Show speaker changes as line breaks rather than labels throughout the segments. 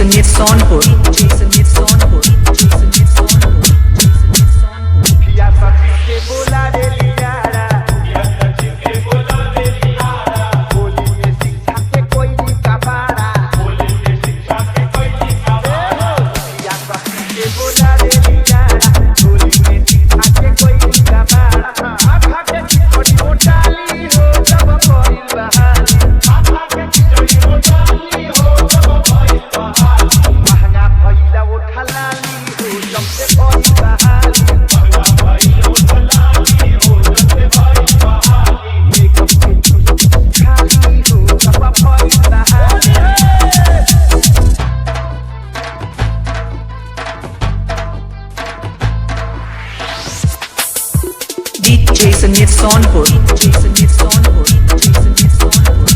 Sanit Sonpur, Sanit Sonpur, Sanit Sonpur, Sanit Sonpur.
किया सखी के बोला रे लियारा, किया सखी के बोला रे लियारा। बोली में शिक्षा के कोई नहीं कबाड़ा, बोली में शिक्षा के कोई नहीं कबाड़ा। किया सखी के बोला रे लियारा, बोली में शिक्षा के कोई नहीं कबाड़ा। आभा के चिकोड़ी मोटाली हो जब कोई बहाली, आभा के चिकोड़ी मोटाली हो जब कोई बहाली। महंगा भइला वो ठलाली हो जब से कोई बहाली, महंगा भइला वो ठलाली हो जब से कोई बहाली। मेकअप के खाली हो जब कोई बहाली।
DJ Sanit Sonpur, Sanit Sonpur, Sanit Sonpur, Sanit Sonpur.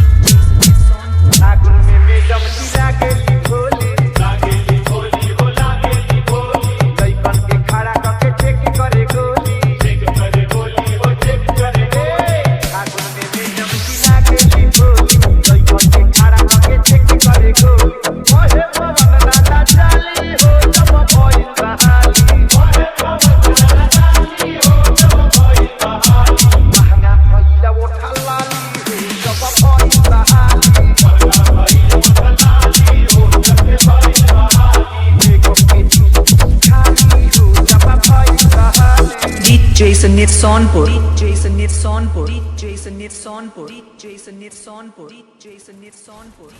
आगुन में मैडम जी लागेली भोली, लागेली भोली हो लागेली भोली। लइकन के खड़ा करके चेक करे गोली, चेक करे गोली हो चेक करे गोली। आगुन में मैडम जी लागेली भोली, लइकन के खड़ा करके चेक करे गोली। ओहे पवन लाला चाली हो जब भइल बहाली, ओहे पवन लाला चाली हो जब भइल बहाली। महंगा भइला वो ठलाली हो जब भइल बहाली, महंगा भइला वो ठलाली हो जब भइल बहाली। मेकअप के खाली हो जब भइल बहाली।
DJ Sanit Sonpur, Sanit Sonpur, Sanit Sonpur, Sanit Sonpur, Sanit Sonpur.